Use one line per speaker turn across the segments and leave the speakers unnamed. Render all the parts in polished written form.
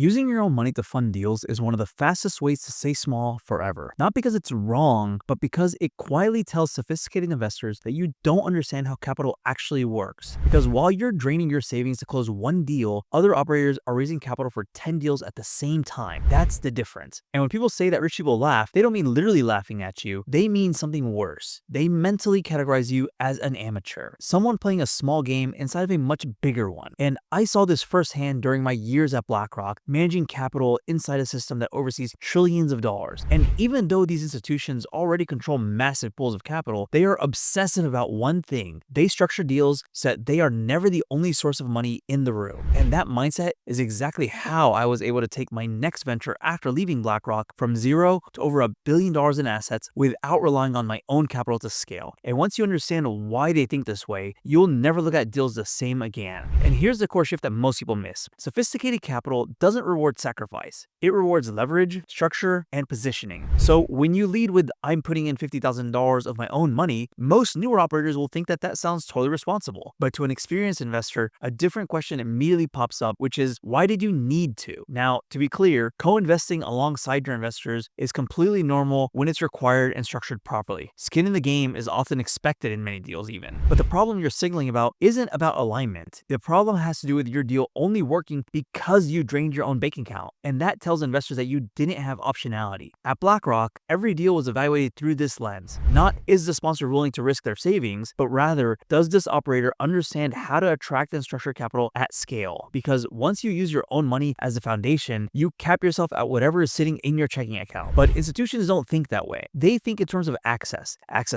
Using your own money to fund deals is one of the fastest ways to stay small forever. Not because it's wrong, but because it quietly tells sophisticated investors that you don't understand how capital actually works. Because while you're draining your savings to close one deal, other operators are raising capital for 10 deals at the same time. That's the difference. And when people say that rich people laugh, they don't mean literally laughing at you. They mean something worse. They mentally categorize you as an amateur, someone playing a small game inside of a much bigger one. And I saw this firsthand during my years at BlackRock, managing capital inside a system that oversees trillions of dollars. And even though these institutions already control massive pools of capital, they are obsessive about one thing. They structure deals so that they are never the only source of money in the room. And that mindset is exactly how I was able to take my next venture after leaving BlackRock from zero to over $1 billion in assets without relying on my own capital to scale. And once you understand why they think this way, you'll never look at deals the same again. And here's the core shift that most people miss. Sophisticated capital doesn't reward sacrifice. It rewards leverage, structure, and positioning. So when you lead with "I'm putting in $50,000 of my own money," most newer operators will think that that sounds totally responsible. But to an experienced investor, a different question immediately pops up, which is, why did you need to? Now, to be clear, co-investing alongside your investors is completely normal when it's required and structured properly. Skin in the game is often expected in many deals even. But the problem you're signaling about isn't about alignment. The problem has to do with your deal only working because you drained your own bank account. And that tells investors that you didn't have optionality. At BlackRock, every deal was evaluated through this lens. Not, is the sponsor willing to risk their savings, but rather, does this operator understand how to attract and structure capital at scale? Because once you use your own money as the foundation, you cap yourself at whatever is sitting in your checking account. But institutions don't think that way. They think in terms of access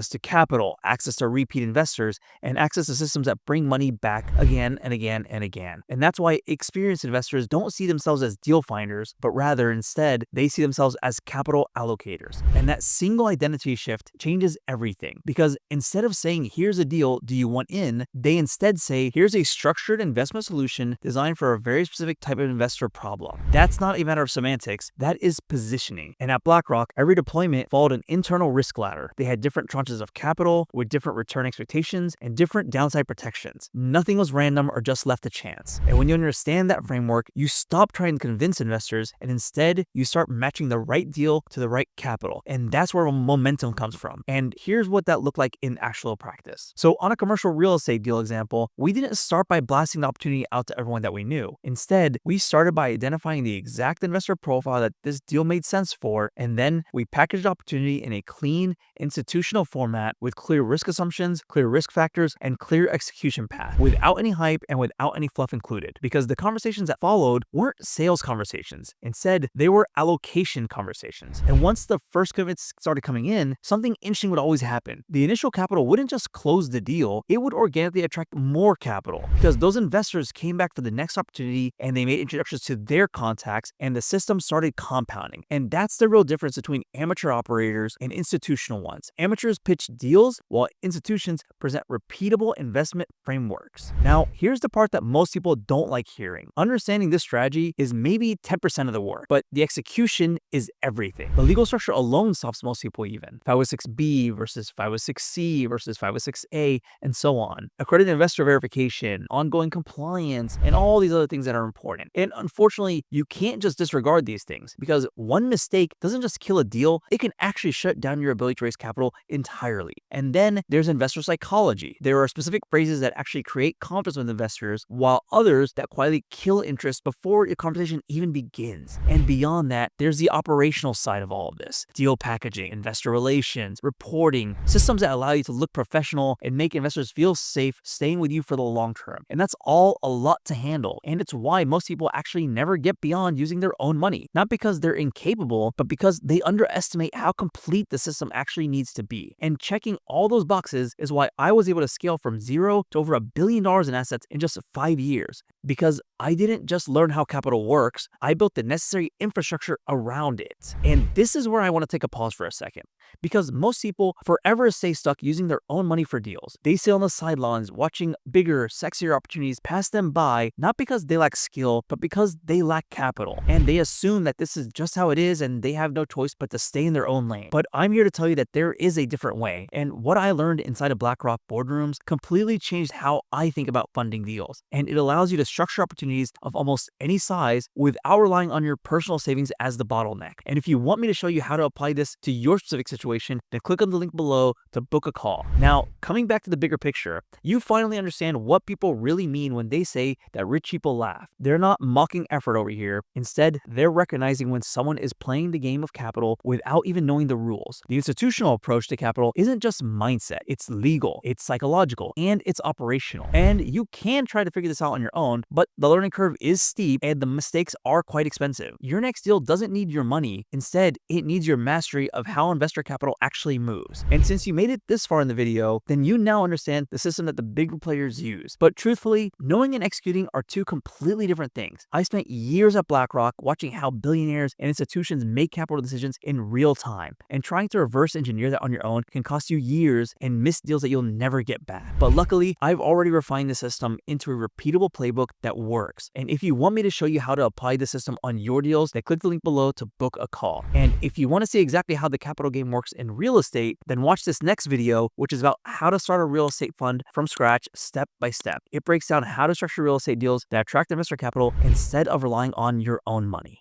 to capital, access to repeat investors, and access to systems that bring money back again and again and again. And that's why experienced investors don't see themselves as deal finders, but rather instead, they see themselves as capital allocators. And that single identity shift changes everything. Because instead of saying, here's a deal, do you want in? They instead say, here's a structured investment solution designed for a very specific type of investor problem. That's not a matter of semantics, that is positioning. And at BlackRock, every deployment followed an internal risk ladder. They had different tranches of capital with different return expectations and different downside protections. Nothing was random or just left to chance. And when you understand that framework, you stop trying to convince investors and instead you start matching the right deal to the right capital. And that's where momentum comes from. And here's what that looked like in actual practice. So on a commercial real estate deal example, we didn't start by blasting the opportunity out to everyone that we knew. Instead, we started by identifying the exact investor profile that this deal made sense for, and then we packaged the opportunity in a clean, institutional format with clear risk assumptions, clear risk factors, and clear execution path, without any hype and without any fluff included. Because the conversations that followed weren't sales conversations. Instead, they were allocation conversations. And once the first commitments started coming in, something interesting would always happen. The initial capital wouldn't just close the deal, it would organically attract more capital because those investors came back for the next opportunity and they made introductions to their contacts and the system started compounding. And that's the real difference between amateur operators and institutional ones. Amateurs pitch deals while institutions present repeatable investment frameworks. Now, here's the part that most people don't like hearing. Understanding this strategy is maybe 10% of the work, but the execution is everything. The legal structure alone stops most people even. 506B versus 506C versus 506A, and so on. Accredited investor verification, ongoing compliance, and all these other things that are important. And unfortunately, you can't just disregard these things because one mistake doesn't just kill a deal, it can actually shut down your ability to raise capital entirely. And then there's investor psychology. There are specific phrases that actually create confidence with investors, while others that quietly kill interest before the conversation even begins. And beyond that, there's the operational side of all of this. Deal packaging, investor relations, reporting, systems that allow you to look professional and make investors feel safe staying with you for the long term. And that's all a lot to handle. And it's why most people actually never get beyond using their own money. Not because they're incapable, but because they underestimate how complete the system actually needs to be. And checking all those boxes is why I was able to scale from zero to over $1 billion in assets in just 5 years. Because I didn't just learn how capital works, I built the necessary infrastructure around it. And this is where I want to take a pause for a second. Because most people forever stay stuck using their own money for deals. They sit on the sidelines watching bigger, sexier opportunities pass them by, not because they lack skill, but because they lack capital. And they assume that this is just how it is and they have no choice but to stay in their own lane. But I'm here to tell you that there is a different way. And what I learned inside of BlackRock boardrooms completely changed how I think about funding deals. And it allows you to structure opportunities of almost any size without relying on your personal savings as the bottleneck. And if you want me to show you how to apply this to your specific situation, then click on the link below to book a call. Now, coming back to the bigger picture, you finally understand what people really mean when they say that rich people laugh. They're not mocking effort over here. Instead, they're recognizing when someone is playing the game of capital without even knowing the rules. The institutional approach to capital isn't just mindset, it's legal, it's psychological, and it's operational. And you can try to figure this out on your own, but the learning curve is steep and the mistakes are quite expensive. Your next deal doesn't need your money. Instead, it needs your mastery of how investor capital actually moves. And since you made it this far in the video, then you now understand the system that the big players use. But truthfully, knowing and executing are two completely different things. I spent years at BlackRock watching how billionaires and institutions make capital decisions in real time, and trying to reverse engineer that on your own can cost you years and miss deals that you'll never get back. But luckily, I've already refined the system into a repeatable playbook that works. And if you want me to show you how to apply the system on your deals, then click the link below to book a call. And if you want to see exactly how the capital game works in real estate, then watch this next video, which is about how to start a real estate fund from scratch step by step. It breaks down how to structure real estate deals that attract investor capital instead of relying on your own money.